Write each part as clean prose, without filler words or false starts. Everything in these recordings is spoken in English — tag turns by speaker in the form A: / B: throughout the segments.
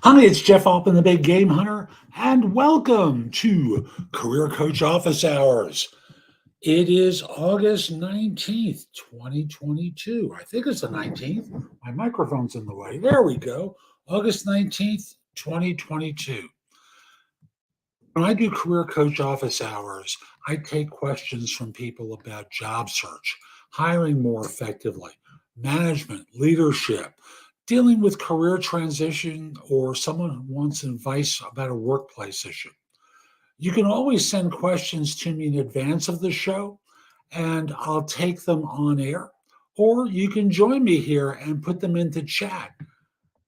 A: Hi, it's Jeff Altman, the Big Game Hunter, and welcome to Career Coach Office Hours. It is August 19th, 2022. I think it's the 19th. My microphone's in the way. There we go. August 19th, 2022. When I do Career Coach Office Hours, I take questions from people about job search, hiring more effectively, management, leadership, dealing with career transition, or someone who wants advice about a workplace issue. You can always send questions to me in advance of the show, and I'll take them on air. Or you can join me here and put them into chat.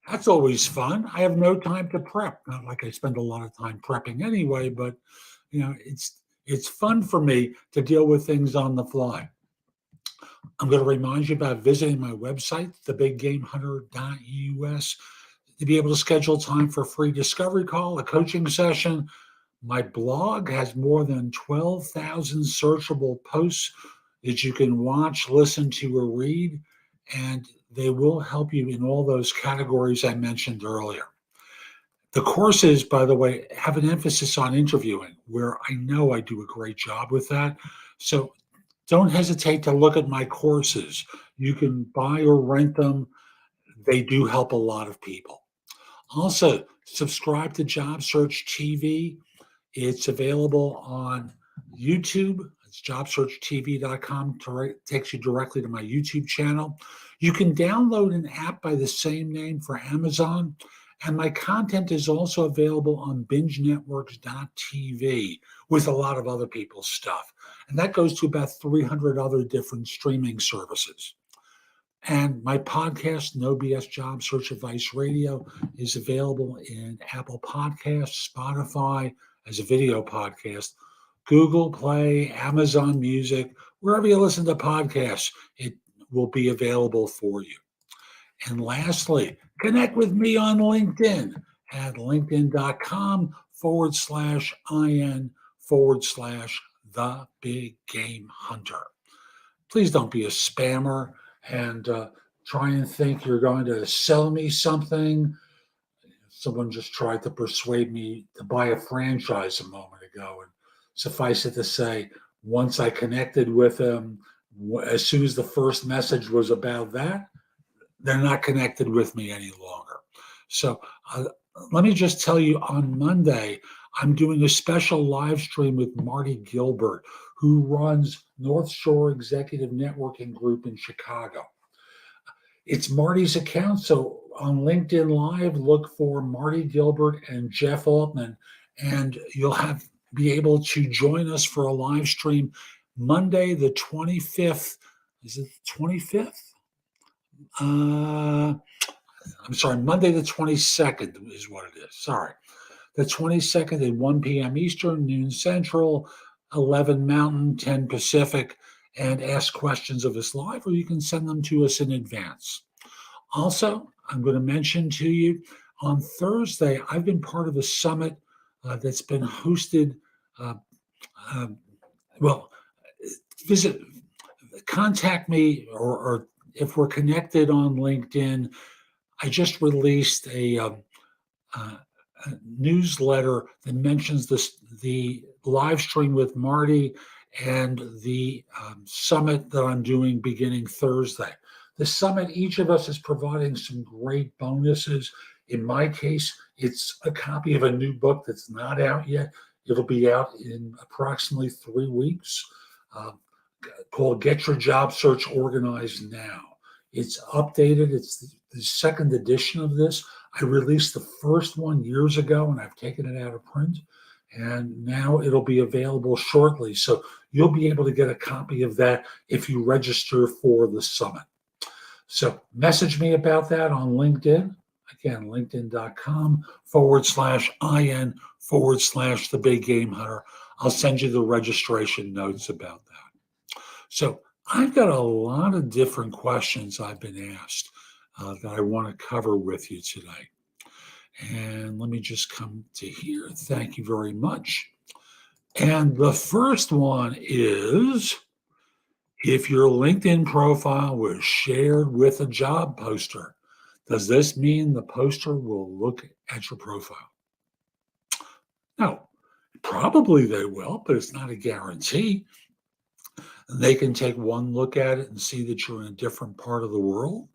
A: That's always fun. I have no time to prep. Not like I spend a lot of time prepping anyway, but it's fun for me to deal with things on the fly. I'm going to remind you about visiting my website, thebiggamehunter.us, to be able to schedule time for a free discovery call, a coaching session. My blog has more than 12,000 searchable posts that you can watch, listen to, or read, and they will help you in all those categories I mentioned earlier. The courses, by the way, have an emphasis on interviewing, where I know I do a great job with that. So don't hesitate to look at my courses. You can buy or rent them. They do help a lot of people. Also, subscribe to Job Search TV. It's available on YouTube. It's jobsearchtv.com. Takes you directly to my YouTube channel. You can download an app by the same name for Amazon. And my content is also available on bingenetworks.tv with a lot of other people's stuff. And that goes to about 300 other different streaming services. And my podcast, No BS Job Search Advice Radio, is available in Apple Podcasts, Spotify as a video podcast, Google Play, Amazon Music, wherever you listen to podcasts, it will be available for you. And lastly, connect with me on LinkedIn at linkedin.com/IN/the Big Game Hunter. Please don't be a spammer and try and think you're going to sell me something. Someone just tried to persuade me to buy a franchise a moment ago. And suffice it to say, once I connected with them, as soon as the first message was about that, they're not connected with me any longer. So let me just tell you, on Monday, I'm doing a special live stream with Marty Gilbert, who runs North Shore Executive Networking Group in Chicago. It's Marty's account, so on LinkedIn Live, look for Marty Gilbert and Jeff Altman, and you'll be able to join us for a live stream Monday the 25th. Is it the 25th? I'm sorry, Monday the 22nd is what it is. Sorry. The 22nd at 1 p.m. Eastern, noon Central, 11 Mountain, 10 Pacific, and ask questions of us live, or you can send them to us in advance. Also, I'm going to mention to you, on Thursday, I've been part of a summit that's been hosted. Contact me, or if we're connected on LinkedIn. I just released a newsletter that mentions the live stream with Marty and the summit that I'm doing beginning Thursday. The summit, each of us is providing some great bonuses. In my case, it's a copy of a new book that's not out yet. It'll be out in approximately 3 weeks, called Get Your Job Search Organized Now. It's updated. It's the second edition of this. I released the first one years ago, and I've taken it out of print, and now it'll be available shortly. So you'll be able to get a copy of that if you register for the summit. So message me about that on LinkedIn. Again, linkedin.com/IN/the Big Game Hunter. I'll send you the registration notes about that. So I've got a lot of different questions I've been asked that I want to cover with you today. And let me just come to here. Thank you very much. And the first one is, if your LinkedIn profile was shared with a job poster, Does this mean the poster will look at your profile? No, probably they will, but it's not a guarantee. They can take one look at it and see that you're in a different part of the world,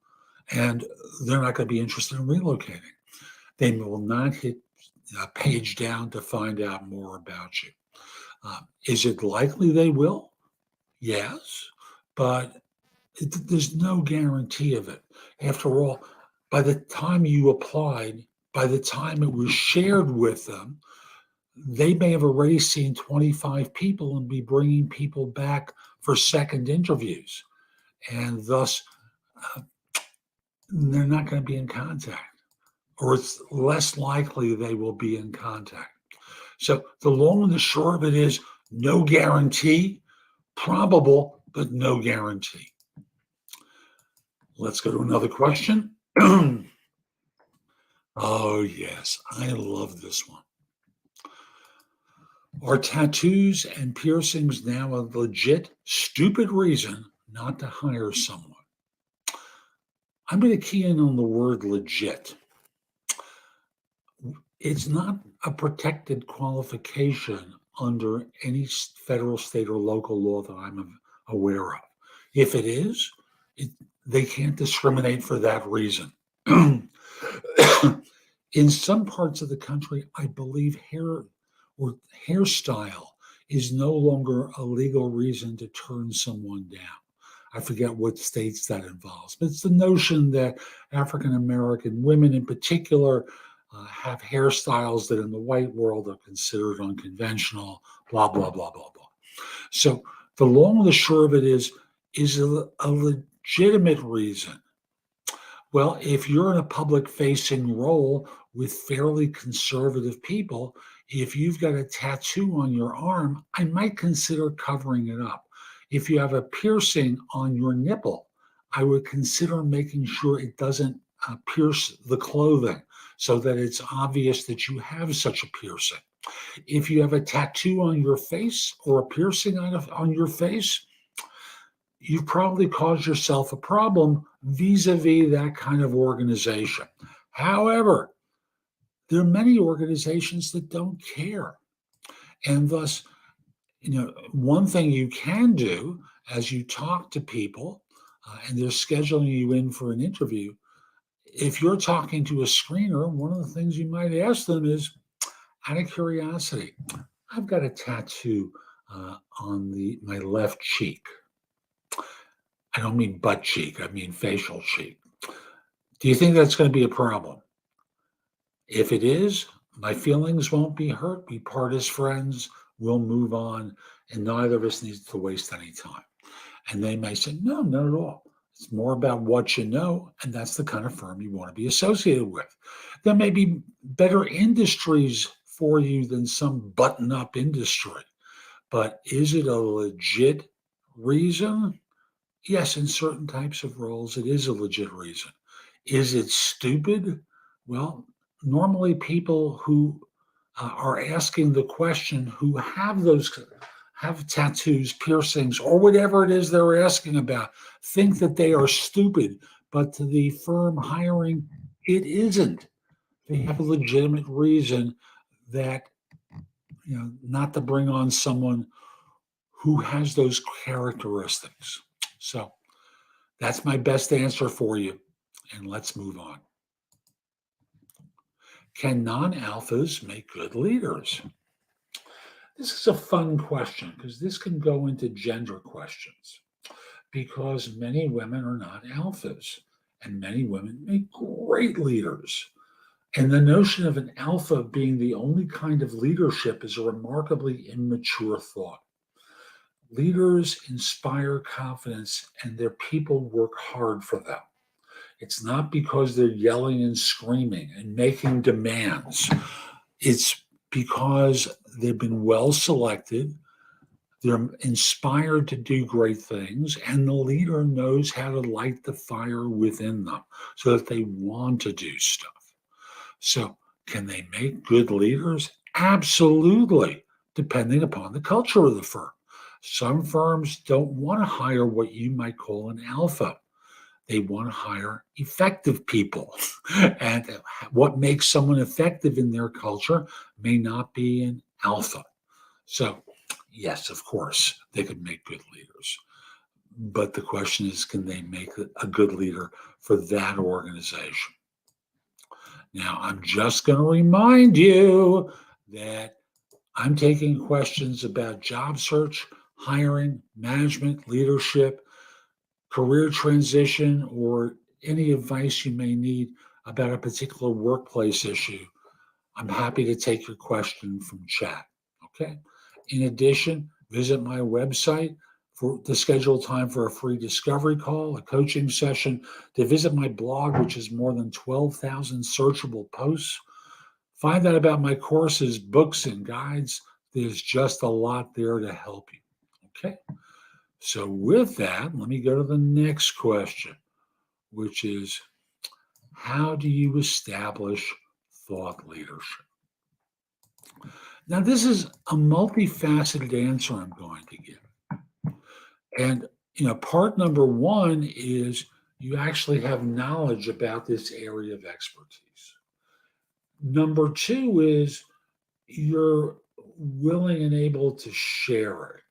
A: and they're not going to be interested in relocating. They will not hit a page down to find out more about you. Is it likely they will? Yes, but there's no guarantee of it. After all, by the time you applied, by the time it was shared with them, they may have already seen 25 people and be bringing people back for second interviews. And thus, uh, they're not going to be in contact, or it's less likely they will be in contact. So the long and the short of it is no guarantee, probable, but no guarantee. Let's go to another question. Oh, yes, I love this one. Are tattoos and piercings now a legit, stupid reason not to hire someone? I'm going to key in on the word legit. It's not a protected qualification under any federal, state, or local law that I'm aware of. If it is, they can't discriminate for that reason. In some parts of the country, I believe hair or hairstyle is no longer a legal reason to turn someone down. I forget what states that involves, but it's the notion that African American women in particular have hairstyles that in the white world are considered unconventional, blah, blah, blah, blah, blah. So the long and the short of it is a legitimate reason. Well, if you're in a public-facing role with fairly conservative people, if you've got a tattoo on your arm, I might consider covering it up. If you have a piercing on your nipple, I would consider making sure it doesn't pierce the clothing so that it's obvious that you have such a piercing. If you have a tattoo on your face or a piercing on your face, you've probably caused yourself a problem vis-a-vis that kind of organization. However, there are many organizations that don't care. And thus, one thing you can do as you talk to people and they're scheduling you in for an interview, if you're talking to a screener, one of the things you might ask them is, out of curiosity, I've got a tattoo on my left cheek. I don't mean butt cheek, I mean facial cheek. Do you think that's going to be a problem? If it is, my feelings won't be hurt. We part as friends. We'll move on, and neither of us needs to waste any time. And they may say, no, not at all. It's more about what you know, and that's the kind of firm you want to be associated with. There may be better industries for you than some button-up industry, but is it a legit reason? Yes, in certain types of roles, it is a legit reason. Is it stupid? Well, normally people who are asking the question, who have tattoos, piercings, or whatever it is they're asking about, think that they are stupid. But to the firm hiring, it isn't. They have a legitimate reason that, not to bring on someone who has those characteristics. So that's my best answer for you. And let's move on. Can non-alphas make good leaders? This is a fun question because this can go into gender questions, because many women are not alphas and many women make great leaders. And the notion of an alpha being the only kind of leadership is a remarkably immature thought. Leaders inspire confidence and their people work hard for them. It's not because they're yelling and screaming and making demands. It's because they've been well selected, they're inspired to do great things, and the leader knows how to light the fire within them so that they want to do stuff. So, can they make good leaders? Absolutely, depending upon the culture of the firm. Some firms don't want to hire what you might call an alpha. They want to hire effective people. And what makes someone effective in their culture may not be an alpha. So, yes, of course, they could make good leaders. But the question is, can they make a good leader for that organization? Now, I'm just going to remind you that I'm taking questions about job search, hiring, management, leadership, career transition, or any advice you may need about a particular workplace issue. I'm happy to take your question from chat. Okay. In addition, visit my website to schedule time for a free discovery call, a coaching session, to visit my blog, which has more than 12,000 searchable posts. Find out about my courses, books, and guides. There's just a lot there to help you. Okay. So with that, let me go to the next question, which is, how do you establish thought leadership? Now, this is a multifaceted answer I'm going to give. And, part number one is you actually have knowledge about this area of expertise. Number two is you're willing and able to share it.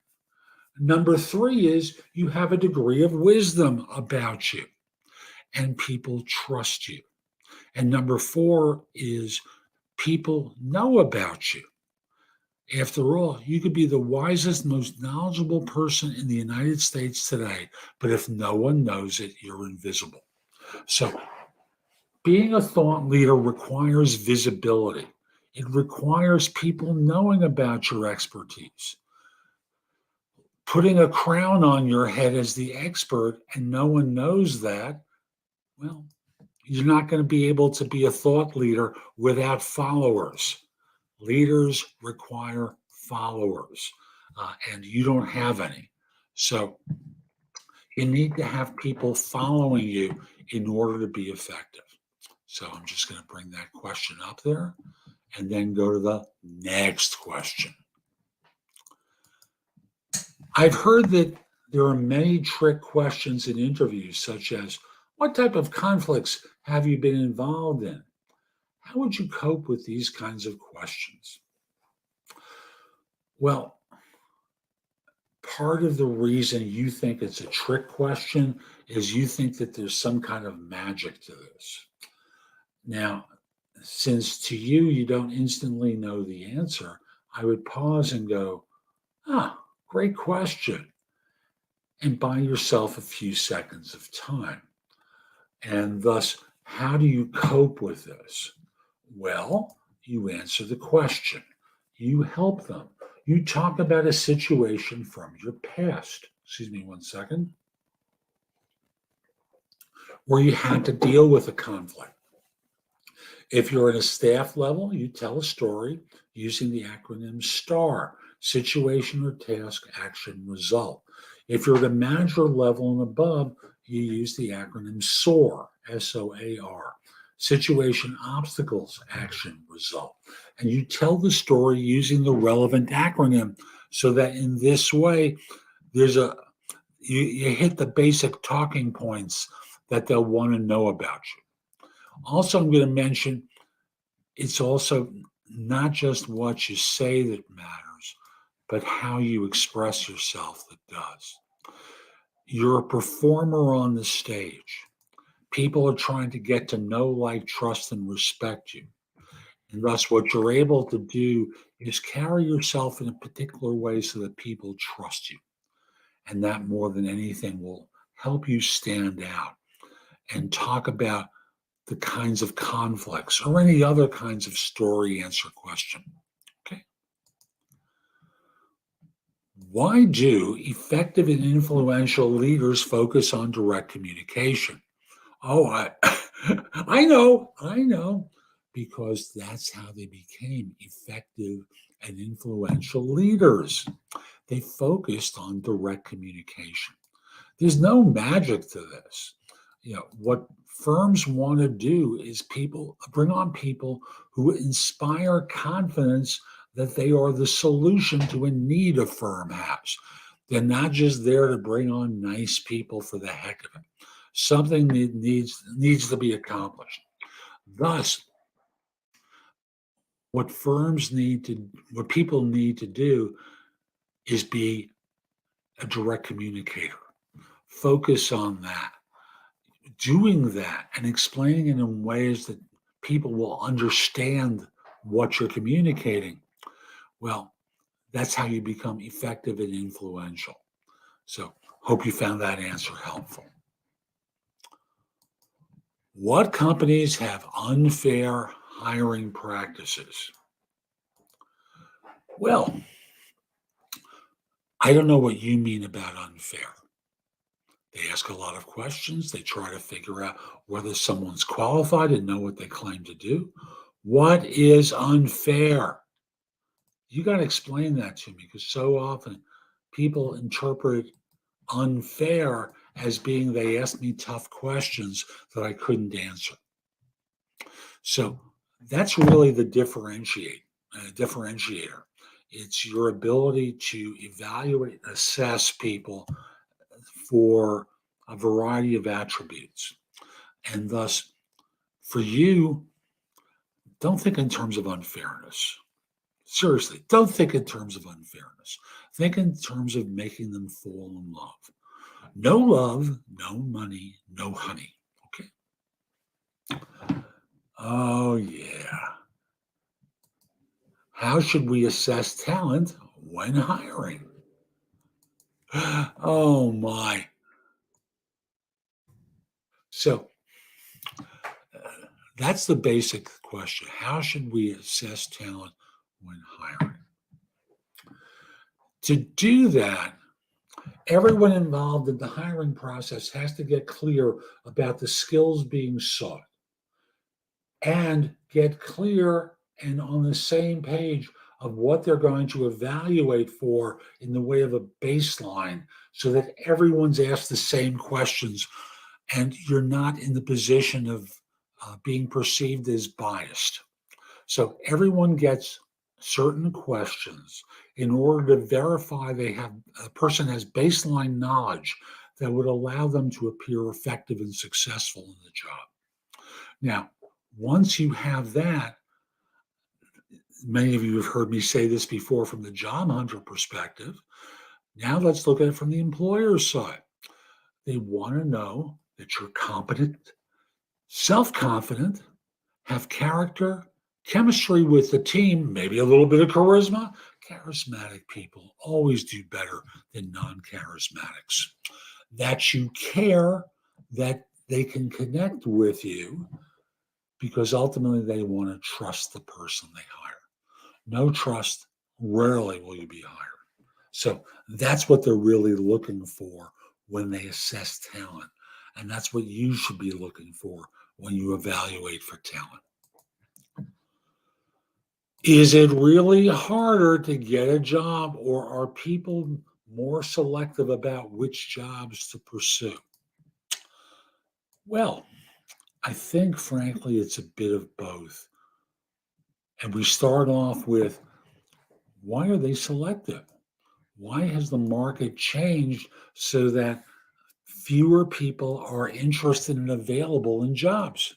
A: Number three is you have a degree of wisdom about you and people trust you. And number four is people know about you. After all, you could be the wisest, most knowledgeable person in the United States today, but if no one knows it, you're invisible. So being a thought leader requires visibility. It requires people knowing about your expertise. Putting a crown on your head as the expert and no one knows that, well, you're not going to be able to be a thought leader without followers. Leaders require followers, and you don't have any. So you need to have people following you in order to be effective. So I'm just going to bring that question up there and then go to the next question. I've heard that there are many trick questions in interviews, such as, what type of conflicts have you been involved in? How would you cope with these kinds of questions? Well, part of the reason you think it's a trick question is you think that there's some kind of magic to this. Now, since to you don't instantly know the answer, I would pause and go, great question. And buy yourself a few seconds of time. And thus, how do you cope with this? Well, you answer the question. You help them. You talk about a situation from your past. Excuse me 1 second. Where you had to deal with a conflict. If you're at a staff level, you tell a story using the acronym STAR, situation or task, action, result. If you're at a manager level and above, you use the acronym SOAR, S-O-A-R, situation, obstacles, action, result. And you tell the story using the relevant acronym so that in this way, you hit the basic talking points that they'll want to know about you. Also, I'm going to mention it's also not just what you say that matters, but how you express yourself that does. You're a performer on the stage. People are trying to get to know, like, trust, and respect you. And thus, what you're able to do is carry yourself in a particular way so that people trust you. And that, more than anything, will help you stand out and talk about the kinds of conflicts or any other kinds of story answer question. Okay. Why do effective and influential leaders focus on direct communication? Oh, I know, because that's how they became effective and influential leaders. They focused on direct communication. There's no magic to this. What firms want to do is bring on people who inspire confidence that they are the solution to a need a firm has. They're not just there to bring on nice people for the heck of it. something that needs to be accomplished. Thus, what people need to do is be a direct communicator. Focus on that. Doing that and explaining it in ways that people will understand what you're communicating, well, that's how you become effective and influential. So, hope you found that answer helpful. What companies have unfair hiring practices? Well, I don't know what you mean about unfair. They ask a lot of questions. They try to figure out whether someone's qualified and know what they claim to do. What is unfair? You got to explain that to me because so often people interpret unfair as being they asked me tough questions that I couldn't answer. So that's really the differentiator. It's your ability to evaluate and assess people for a variety of attributes. And thus, for you, don't think in terms of unfairness. Seriously, don't think in terms of unfairness. Think in terms of making them fall in love. No love, no money, no honey. Okay. Oh, yeah. How should we assess talent when hiring? Oh, my. So that's the basic question. How should we assess talent when hiring? To do that, everyone involved in the hiring process has to get clear about the skills being sought and get clear and on the same page of what they're going to evaluate for in the way of a baseline so that everyone's asked the same questions and you're not in the position of being perceived as biased. So everyone gets certain questions in order to verify a person has baseline knowledge that would allow them to appear effective and successful in the job. Now, once you have that, many of you have heard me say this before from the job hunter perspective. Now let's look at it from the employer's side. They want to know that you're competent, self-confident, have character, chemistry with the team, maybe a little bit of charisma. Charismatic people always do better than non-charismatics. That you care, that they can connect with you, because ultimately they want to trust the person they hire. No trust, rarely will you be hired. So that's what they're really looking for when they assess talent. And that's what you should be looking for when you evaluate for talent. Is it really harder to get a job, or are people more selective about which jobs to pursue? Well, I think, frankly, it's a bit of both. And we start off with, why are they selective? Why has the market changed so that fewer people are interested and available in jobs?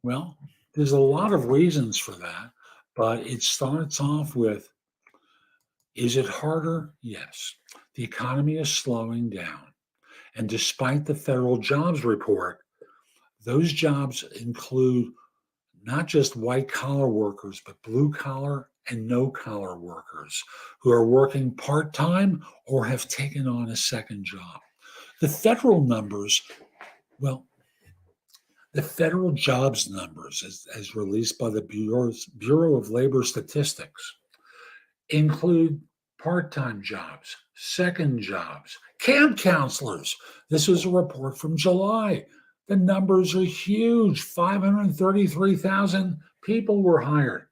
A: Well, there's a lot of reasons for that, but it starts off with, is it harder? Yes. The economy is slowing down. And despite the federal jobs report, those jobs include not just white collar workers, but blue collar and no collar workers who are working part time or have taken on a second job. The federal numbers, well, the federal jobs numbers, as released by the Bureau of Labor Statistics, include part-time jobs, second jobs, camp counselors. This was a report from July. The numbers are huge. 533,000 people were hired,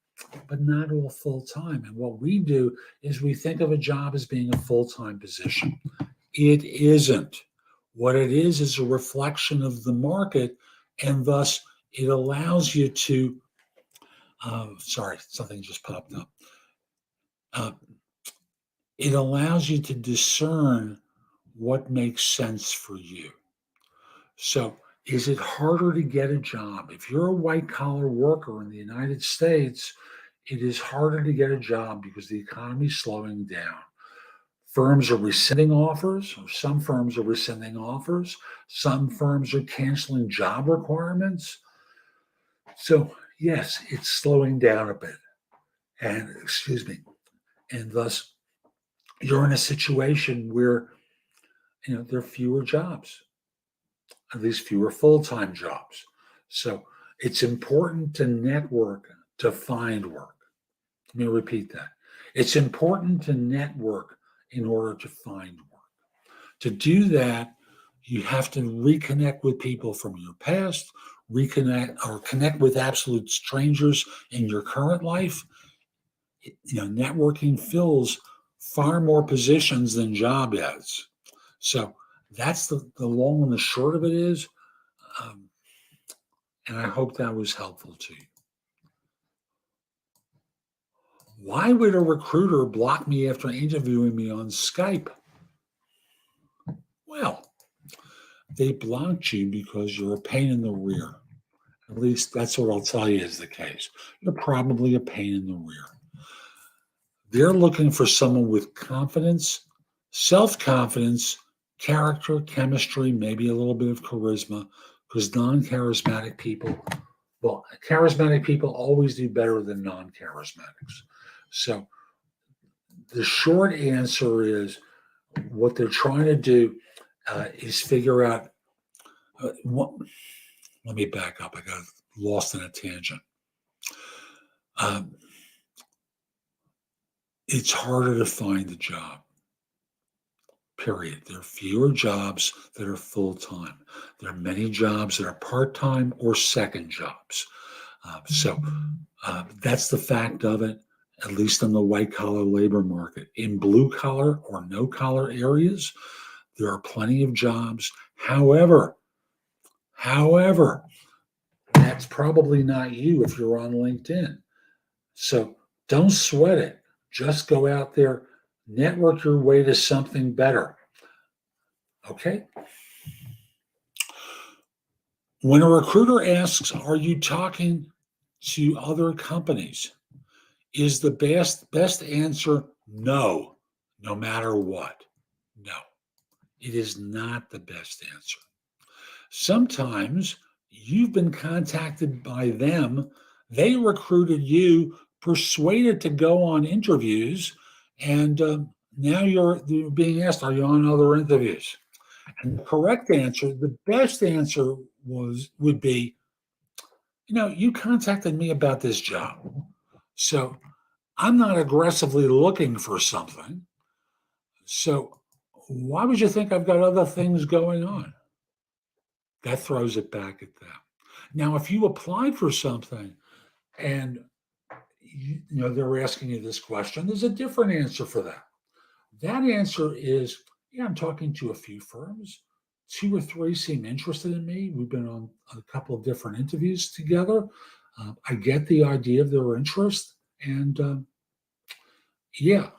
A: but not all full-time. And what we do is we think of a job as being a full-time position. It isn't. What it is a reflection of the market, and thus it allows you to, sorry, something just popped up. It allows you to discern what makes sense for you. So, is it harder to get a job? If you're a white collar worker in the United States, it is harder to get a job because the economy is slowing down. Firms are rescinding offers, or some firms are rescinding offers. Some firms are canceling job requirements. So, yes, it's slowing down a bit. And, excuse me, and thus you're in a situation where, there are fewer jobs, at least fewer full-time jobs. So it's important to network to find work. Let me repeat that. It's important to network in order to find work. To do that, you have to reconnect with people from your past, reconnect or connect with absolute strangers in your current life. Networking fills far more positions than job ads. So that's the long and the short of it is. Um, and I hope that was helpful to you. Why would a recruiter block me after interviewing me on Skype? Well, they blocked you because you're a pain in the rear. At least that's what I'll tell you is the case. You're probably a pain in the rear. They're looking for someone with confidence, self confidence, character, chemistry, maybe a little bit of charisma, because non-charismatic people, well, charismatic people always do better than non-charismatics. So the short answer is what they're trying to do is figure out what. Let me back up. I got lost in a tangent. It's harder to find a job. Period. There are fewer jobs that are full time. There are many jobs that are part time or second jobs. So that's the fact of it, at least in the white collar labor market. In blue collar or no collar areas, there are plenty of jobs. However, that's probably not you if you're on LinkedIn. So don't sweat it. Just go out there, network your way to something better. Okay? When a recruiter asks, are you talking to other companies? Is the best answer no, no matter what? No, it is not the best answer. Sometimes you've been contacted by them, they recruited you, persuaded to go on interviews, and now you're being asked, are you on other interviews? And the correct answer, the best answer would be, you contacted me about this job. So I'm not aggressively looking for something. So why would you think I've got other things going on? That throws it back at them. Now, if you applied for something and they're asking you this question, there's a different answer for that. That answer is, yeah, I'm talking to a few firms. 2 or 3 seem interested in me. We've been on a couple of different interviews together. I get the idea of their interest. And yeah,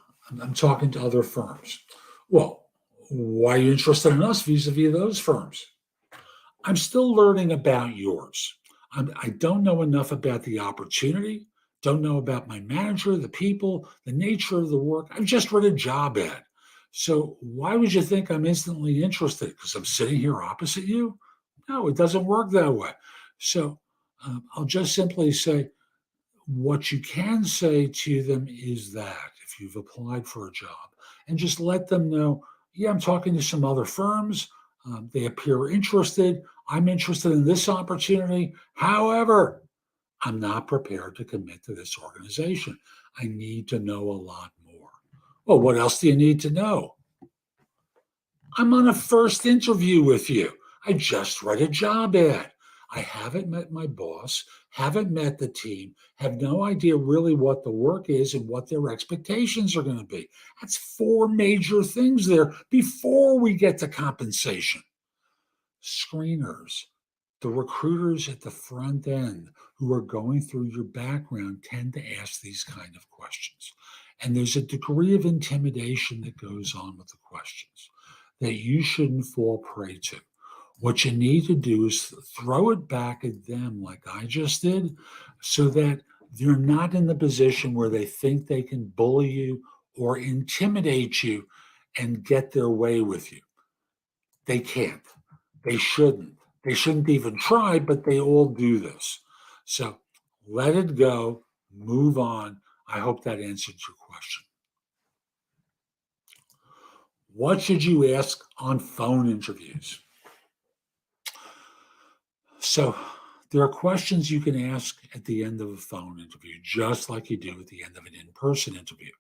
A: I'm talking to other firms. Well, why are you interested in us vis-a-vis those firms? I'm still learning about yours. I don't know enough about the opportunity, don't know about my manager, the people, the nature of the work. I've just read a job ad. So why would you think I'm instantly interested? Because I'm sitting here opposite you? No, it doesn't work that way. So I'll just simply say, what you can say to them is that if you've applied for a job, and just let them know, yeah, I'm talking to some other firms. They appear interested. I'm interested in this opportunity. However, I'm not prepared to commit to this organization. I need to know a lot more. Well, what else do you need to know? I'm on a first interview with you. I just read a job ad. I haven't met my boss, haven't met the team, have no idea really what the work is and what their expectations are going to be. That's 4 major things there before we get to compensation. Screeners, the recruiters at the front end who are going through your background tend to ask these kind of questions. And there's a degree of intimidation that goes on with the questions that you shouldn't fall prey to. What you need to do is throw it back at them like I just did, so that they're not in the position where they think they can bully you or intimidate you and get their way with you. They can't. They shouldn't. They shouldn't even try, but they all do this. So let it go, move on. I hope that answered your question. What should you ask on phone interviews? So there are questions you can ask at the end of a phone interview, just like you do at the end of an in-person interview.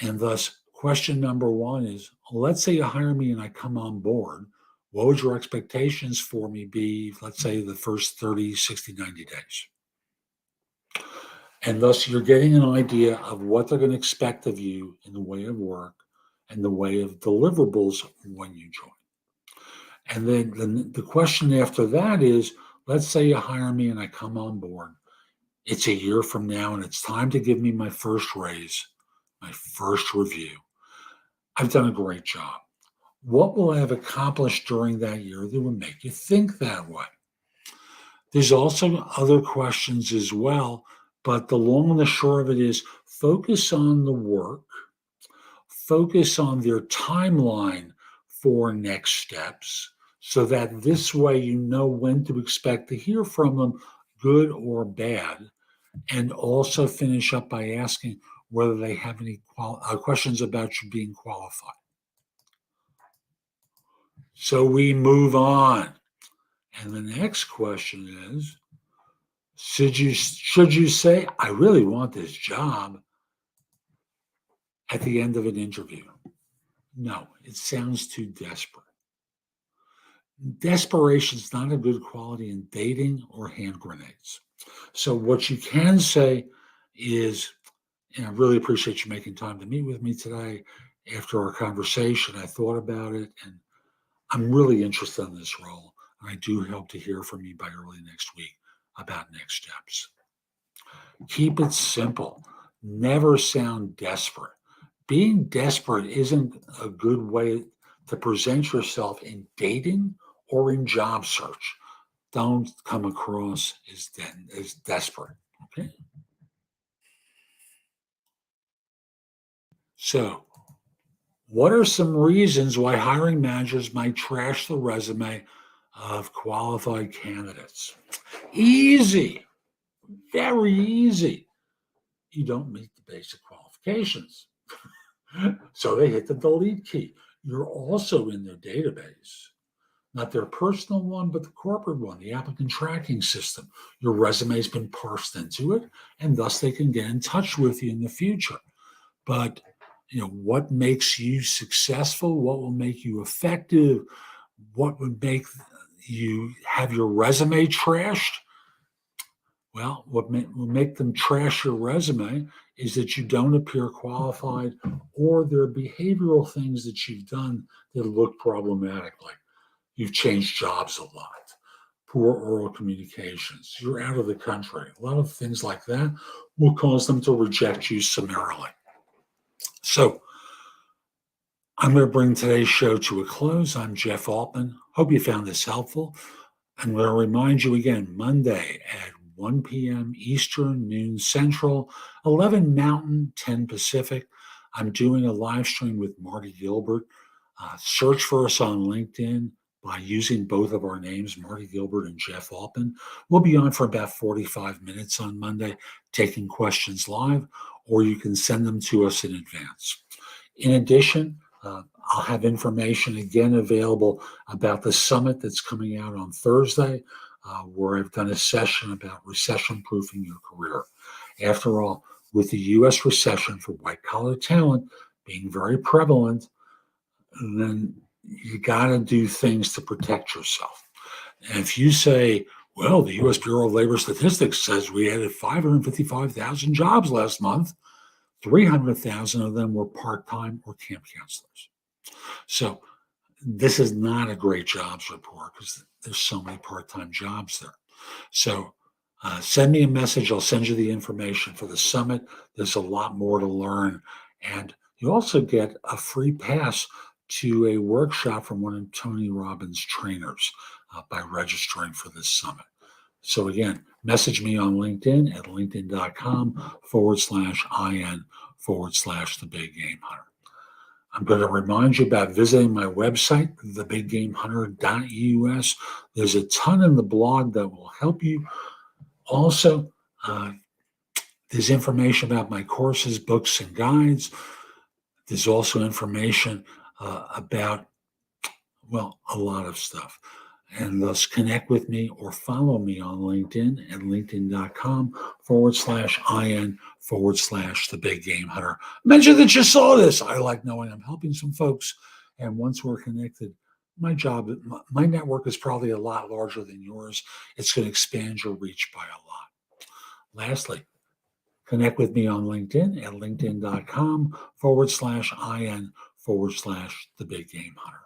A: And thus, question number one is, let's say you hire me and I come on board. What would your expectations for me be, let's say, the first 30, 60, 90 days? And thus, you're getting an idea of what they're going to expect of you in the way of work and the way of deliverables when you join. And then the question after that is, let's say you hire me and I come on board. It's a year from now and it's time to give me my first raise, my first review. I've done a great job. What will I have accomplished during that year that would make you think that way? There's also other questions as well, but the long and the short of it is focus on the work, focus on their timeline for next steps, so that this way you know when to expect to hear from them, good or bad, and also finish up by asking whether they have any questions about you being qualified. So we move on. And the next question is, should you say, I really want this job at the end of an interview? No, it sounds too desperate. Desperation is not a good quality in dating or hand grenades. So what you can say is, and I really appreciate you making time to meet with me today. After our conversation, I thought about it, and I'm really interested in this role. And I do hope to hear from you by early next week about next steps. Keep it simple. Never sound desperate. Being desperate isn't a good way to present yourself in dating or in job search. Don't come across as desperate. Okay. So, what are some reasons why hiring managers might trash the resume of qualified candidates? Easy, very easy. You don't meet the basic qualifications. So they hit the delete key. You're also in their database, not their personal one, but the corporate one, the applicant tracking system. Your resume's been parsed into it, and thus they can get in touch with you in the future. But what makes you successful? What will make you effective? What would make you have your resume trashed? Well, what will make them trash your resume is that you don't appear qualified, or there are behavioral things that you've done that look problematic, like you've changed jobs a lot, poor oral communications, you're out of the country. A lot of things like that will cause them to reject you summarily. So I'm going to bring today's show to a close. I'm Jeff Altman. Hope you found this helpful. I'm going to remind you again, Monday at 1 p.m. Eastern, noon Central, 11 Mountain, 10 Pacific. I'm doing a live stream with Marty Gilbert. Search for us on LinkedIn by using both of our names, Marty Gilbert and Jeff Altman. We'll be on for about 45 minutes on Monday, taking questions live, or you can send them to us in advance. In addition, I'll have information again available about the summit that's coming out on Thursday, where I've done a session about recession-proofing your career. After all, with the U.S. recession for white-collar talent being very prevalent, then you got to do things to protect yourself. And if you say, well, the U.S. Bureau of Labor Statistics says we added 555,000 jobs last month, 300,000 of them were part-time or camp counselors. So this is not a great jobs report because there's so many part-time jobs there. So send me a message. I'll send you the information for the summit. There's a lot more to learn. And you also get a free pass to a workshop from one of Tony Robbins' trainers by registering for this summit. So again, message me on LinkedIn at linkedin.com/IN/the Big Game Hunter. I'm going to remind you about visiting my website, thebiggamehunter.us. There's a ton in the blog that will help you. Also, there's information about my courses, books, and guides. There's also information about, well, a lot of stuff. And thus connect with me or follow me on LinkedIn at linkedin.com/IN/the Big Game Hunter. Mention that you saw this. I like knowing I'm helping some folks. And once we're connected, my network is probably a lot larger than yours. It's going to expand your reach by a lot. Lastly, connect with me on LinkedIn at linkedin.com/IN/the Big Game Hunter.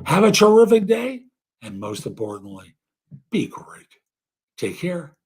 A: Have a terrific day. And most importantly, be great. Take care.